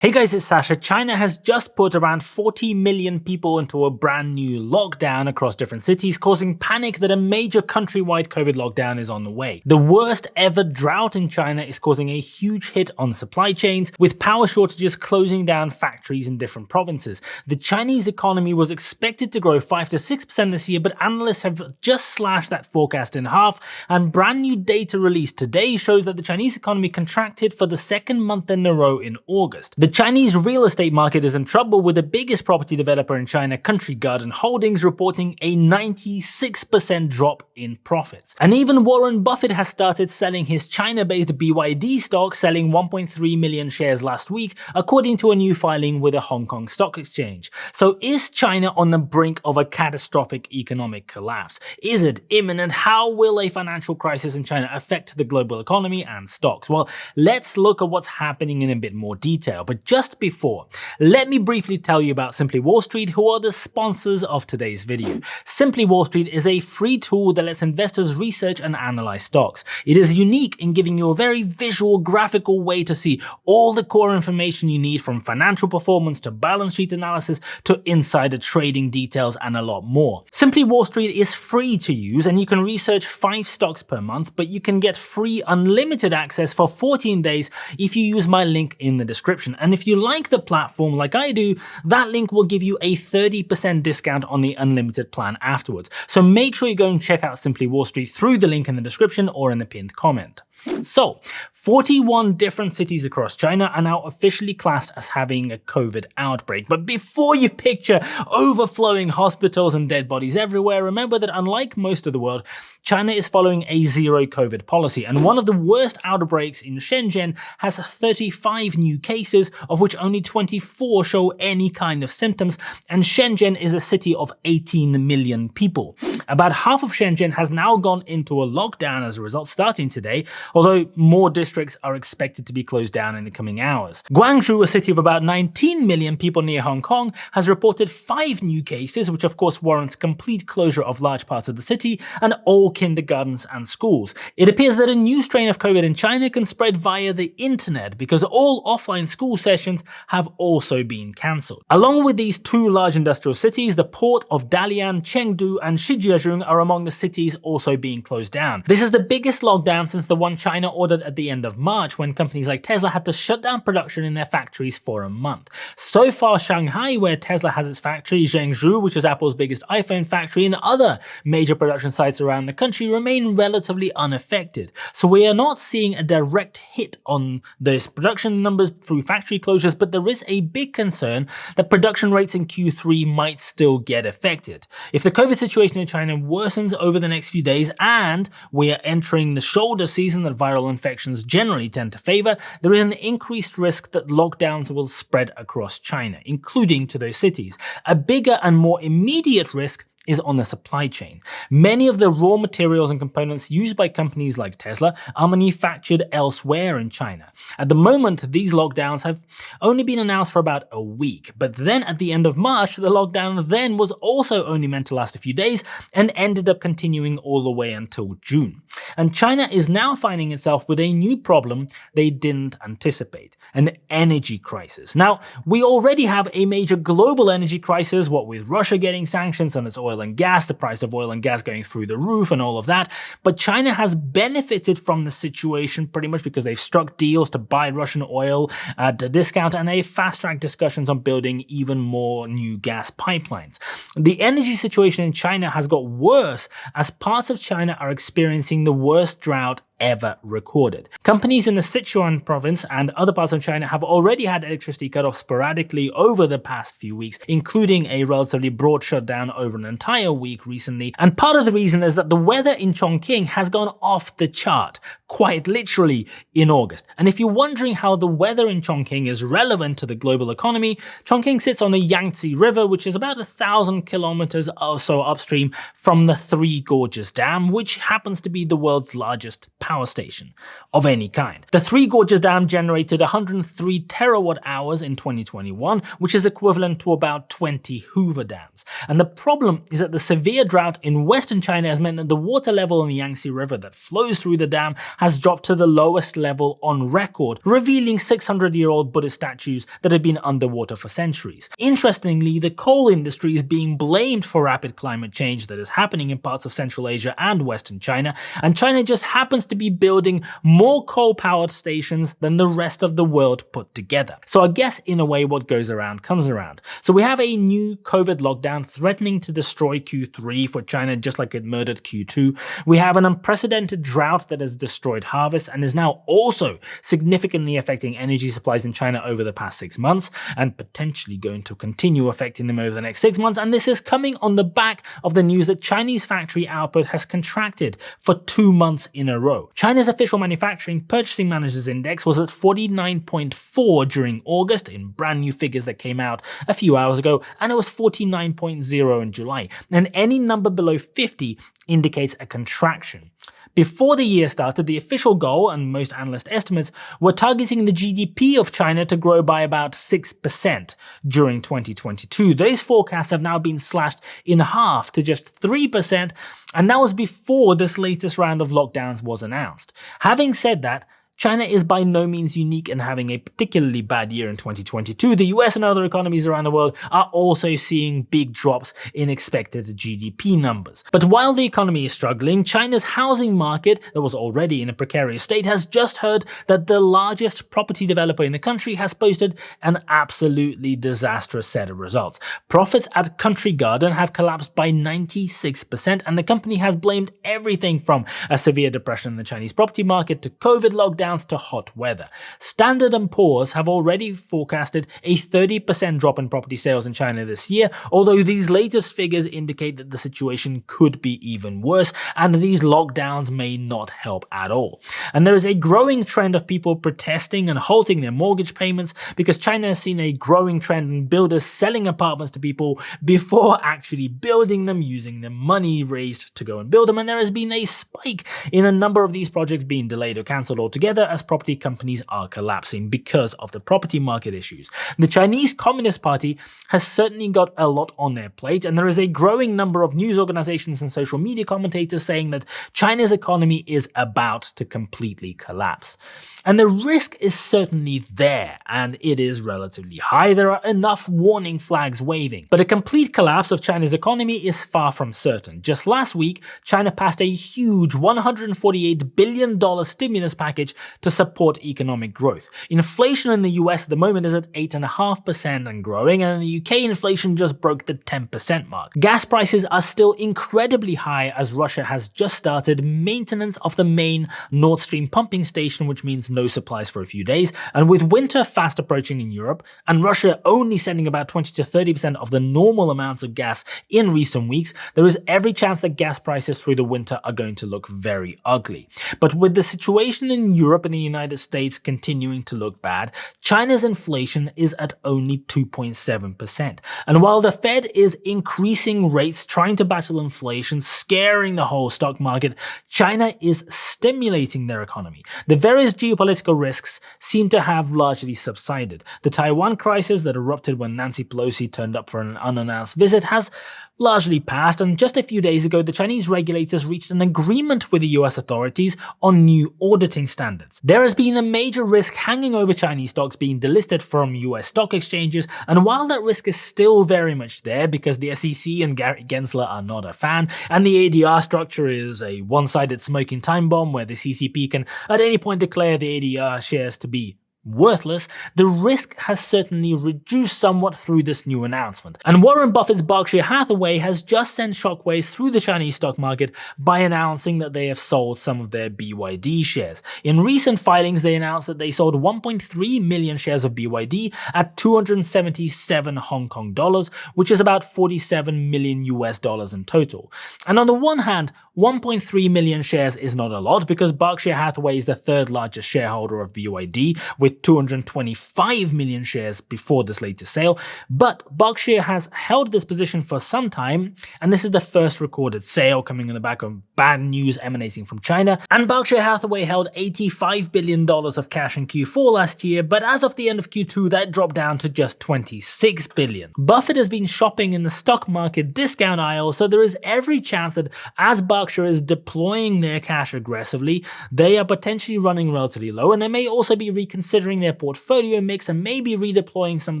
Hey guys, it's Sasha. China has just put around 40 million people into a brand new lockdown across different cities, causing panic that a major countrywide COVID lockdown is on the way. The worst ever drought in China is causing a huge hit on supply chains, with power shortages closing down factories in different provinces. The Chinese economy was expected to grow 5 to 6% this year, but analysts have just slashed that forecast in half, and brand new data released today shows that the Chinese economy contracted for the second month in a row in August. The Chinese real estate market is in trouble, with the biggest property developer in China, Country Garden Holdings, reporting a 96% drop in profits. And even Warren Buffett has started selling his China-based BYD stock, selling 1.3 million shares last week, according to a new filing with the Hong Kong Stock Exchange. So is China on the brink of a catastrophic economic collapse? Is it imminent? How will a financial crisis in China affect the global economy and stocks? Well, let's look at what's happening in a bit more detail. But just before, let me briefly tell you about Simply Wall Street, who are the sponsors of today's video. Simply Wall Street is a free tool that lets investors research and analyze stocks. It is unique in giving you a very visual, graphical way to see all the core information you need, from financial performance to balance sheet analysis to insider trading details and a lot more. Simply Wall Street is free to use, and you can research 5 stocks per month, but you can get free unlimited access for 14 days if you use my link in the description. And if you like the platform like I do, that link will give you a 30% discount on the unlimited plan afterwards. So make sure you go and check out Simply Wall Street through the link in the description or in the pinned comment. So, 41 different cities across China are now officially classed as having a COVID outbreak. But before you picture overflowing hospitals and dead bodies everywhere, remember that unlike most of the world, China is following a zero COVID policy. And one of the worst outbreaks in Shenzhen has 35 new cases, of which only 24 show any kind of symptoms. And Shenzhen is a city of 18 million people. About half of Shenzhen has now gone into a lockdown as a result, starting today, although more districts are expected to be closed down in the coming hours. Guangzhou, a city of about 19 million people near Hong Kong, has reported 5 new cases, which of course warrants complete closure of large parts of the city and all kindergartens and schools. It appears that a new strain of COVID in China can spread via the internet, because all offline school sessions have also been cancelled. Along with these 2 large industrial cities, the port of Dalian, Chengdu and Shijiazhuang are among the cities also being closed down. This is the biggest lockdown since the one China ordered at the end of March, when companies like Tesla had to shut down production in their factories for a month. So far, Shanghai, where Tesla has its factory, Zhengzhou, which is Apple's biggest iPhone factory, and other major production sites around the country remain relatively unaffected. So we are not seeing a direct hit on those production numbers through factory closures, but there is a big concern that production rates in Q3 might still get affected. If the COVID situation in China worsens over the next few days, and we are entering the shoulder season that viral infections generally tend to favor, there is an increased risk that lockdowns will spread across China, including to those cities. A bigger and more immediate risk is on the supply chain. Many of the raw materials and components used by companies like Tesla are manufactured elsewhere in China. At the moment, these lockdowns have only been announced for about a week, but then at the end of March, the lockdown then was also only meant to last a few days and ended up continuing all the way until June. And China is now finding itself with a new problem they didn't anticipate: an energy crisis. Now, we already have a major global energy crisis, what with Russia getting sanctions on its oil and gas, the price of oil and gas going through the roof and all of that. But China has benefited from the situation pretty much because they've struck deals to buy Russian oil at a discount, and they've fast-tracked discussions on building even more new gas pipelines. The energy situation in China has got worse as parts of China are experiencing the worst drought ever recorded. Companies in the Sichuan province and other parts of China have already had electricity cut off sporadically over the past few weeks, including a relatively broad shutdown over an entire week recently. And part of the reason is that the weather in Chongqing has gone off the chart, quite literally, in August. And if you're wondering how the weather in Chongqing is relevant to the global economy, Chongqing sits on the Yangtze River, which is about 1,000 kilometers or so upstream from the Three Gorges Dam, which happens to be the world's largest power power station of any kind. The Three Gorges Dam generated 103 terawatt hours in 2021, which is equivalent to about 20 Hoover dams. And the problem is that the severe drought in western China has meant that the water level in the Yangtze River that flows through the dam has dropped to the lowest level on record, revealing 600-year-old Buddhist statues that have been underwater for centuries. Interestingly, the coal industry is being blamed for rapid climate change that is happening in parts of Central Asia and Western China, and China just happens to be building more coal-powered stations than the rest of the world put together. So I guess in a way what goes around comes around. So we have a new COVID lockdown threatening to destroy Q3 for China just like it murdered Q2. We have an unprecedented drought that has destroyed harvests and is now also significantly affecting energy supplies in China over the past 6 months, and potentially going to continue affecting them over the next 6 months. And this is coming on the back of the news that Chinese factory output has contracted for 2 months in a row. China's official manufacturing purchasing managers index was at 49.4 during August in brand new figures that came out a few hours ago, and it was 49.0 in July. And any number below 50 indicates a contraction. Before the year started, the official goal, and most analyst estimates, were targeting the GDP of China to grow by about 6% during 2022. Those forecasts have now been slashed in half to just 3%, and that was before this latest round of lockdowns was announced. Having said that, China is by no means unique in having a particularly bad year in 2022. The US and other economies around the world are also seeing big drops in expected GDP numbers. But while the economy is struggling, China's housing market, that was already in a precarious state, has just heard that the largest property developer in the country has posted an absolutely disastrous set of results. Profits at Country Garden have collapsed by 96%, and the company has blamed everything from a severe depression in the Chinese property market to COVID lockdowns to hot weather. Standard & Poor's have already forecasted a 30% drop in property sales in China this year, although these latest figures indicate that the situation could be even worse, and these lockdowns may not help at all. And there is a growing trend of people protesting and halting their mortgage payments because China has seen a growing trend in builders selling apartments to people before actually building them, using the money raised to go and build them, and there has been a spike in a number of these projects being delayed or cancelled altogether as property companies are collapsing because of the property market issues. The Chinese Communist Party has certainly got a lot on their plate, and there is a growing number of news organizations and social media commentators saying that China's economy is about to completely collapse. And the risk is certainly there, and it is relatively high. There are enough warning flags waving. But a complete collapse of China's economy is far from certain. Just last week, China passed a huge $148 billion stimulus package to support economic growth. Inflation in the US at the moment is at 8.5% and growing, and in the UK inflation just broke the 10% mark. Gas prices are still incredibly high as Russia has just started maintenance of the main Nord Stream pumping station, which means no supplies for a few days, and with winter fast approaching in Europe, and Russia only sending about 20 to 30% of the normal amounts of gas in recent weeks, there is every chance that gas prices through the winter are going to look very ugly. But with the situation in Europe and the United States continuing to look bad, China's inflation is at only 2.7%. And while the Fed is increasing rates, trying to battle inflation, scaring the whole stock market, China is stimulating their economy. The various geopolitical risks seem to have largely subsided. The Taiwan crisis that erupted when Nancy Pelosi turned up for an unannounced visit has largely passed, and just a few days ago the Chinese regulators reached an agreement with the US authorities on new auditing standards. There has been a major risk hanging over Chinese stocks being delisted from US stock exchanges, and while that risk is still very much there because the SEC and Gary Gensler are not a fan, and the ADR structure is a one-sided smoking time bomb where the CCP can at any point declare the ADR shares to be worthless, the risk has certainly reduced somewhat through this new announcement. And Warren Buffett's Berkshire Hathaway has just sent shockwaves through the Chinese stock market by announcing that they have sold some of their BYD shares. In recent filings, they announced that they sold 1.3 million shares of BYD at 277 Hong Kong dollars, which is about 47 million US dollars in total. And on the one hand, 1.3 million shares is not a lot because Berkshire Hathaway is the third largest shareholder of BYD with with 225 million shares before this latest sale. But Berkshire has held this position for some time, and this is the first recorded sale coming on the back of bad news emanating from China. And Berkshire Hathaway held $85 billion of cash in Q4 last year, but as of the end of Q2, that dropped down to just $26 billion. Buffett has been shopping in the stock market discount aisle, so there is every chance that as Berkshire is deploying their cash aggressively, they are potentially running relatively low, and they may also be reconsidering their portfolio mix and maybe redeploying some of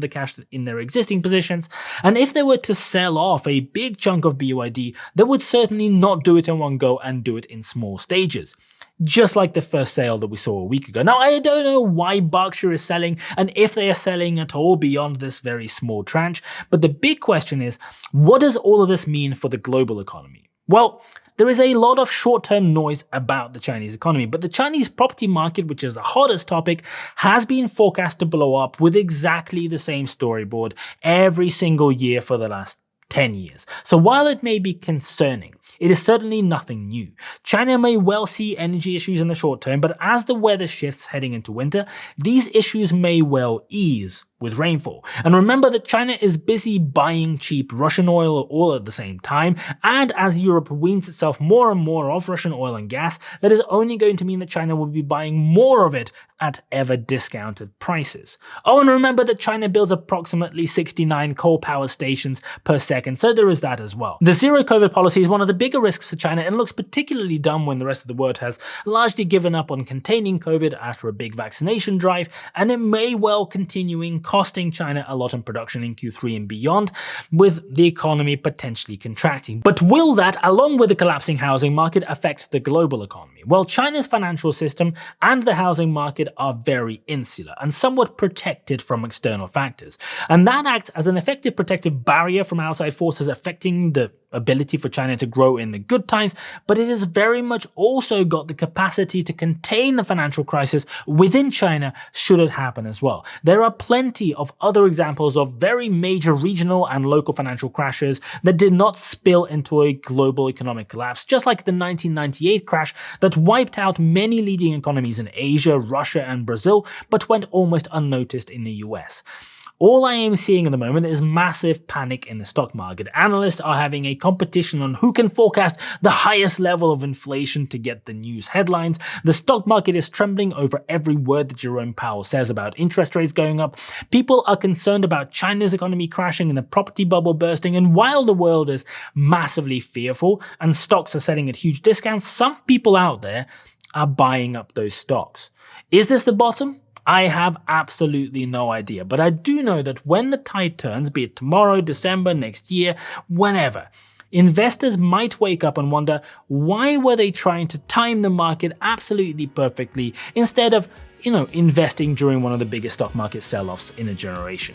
the cash in their existing positions. And if they were to sell off a big chunk of BYD, they would certainly not do it in one go and do it in small stages, just like the first sale that we saw a week ago. Now, I don't know why Berkshire is selling and if they are selling at all beyond this very small tranche, but the big question is, what does all of this mean for the global economy? Well, there is a lot of short-term noise about the Chinese economy, but the Chinese property market, which is the hottest topic, has been forecast to blow up with exactly the same storyboard every single year for the last 10 years. So while it may be concerning, it is certainly nothing new. China may well see energy issues in the short term, but as the weather shifts heading into winter, these issues may well ease with rainfall. And remember that China is busy buying cheap Russian oil all at the same time, and as Europe weans itself more and more off Russian oil and gas, that is only going to mean that China will be buying more of it at ever discounted prices. Oh, and remember that China builds approximately 69 coal power stations per second, so there is that as well. The zero COVID policy is one of the bigger risks for China and looks particularly dumb when the rest of the world has largely given up on containing COVID after a big vaccination drive, and it may well continue costing China a lot in production in Q3 and beyond, with the economy potentially contracting. But will that, along with the collapsing housing market, affect the global economy? Well, China's financial system and the housing market are very insular and somewhat protected from external factors. And that acts as an effective protective barrier from outside forces affecting the ability for China to grow in the good times, but it has very much also got the capacity to contain the financial crisis within China should it happen as well. There are plenty of other examples of very major regional and local financial crashes that did not spill into a global economic collapse, just like the 1998 crash that wiped out many leading economies in Asia, Russia, and Brazil, but went almost unnoticed in the US. All I am seeing at the moment is massive panic in the stock market. Analysts are having a competition on who can forecast the highest level of inflation to get the news headlines. The stock market is trembling over every word that Jerome Powell says about interest rates going up. People are concerned about China's economy crashing and the property bubble bursting. And while the world is massively fearful and stocks are selling at huge discounts, some people out there are buying up those stocks. Is this the bottom? I have absolutely no idea, but I do know that when the tide turns, be it tomorrow, December, next year, whenever, investors might wake up and wonder, why were they trying to time the market absolutely perfectly instead of, investing during one of the biggest stock market sell-offs in a generation?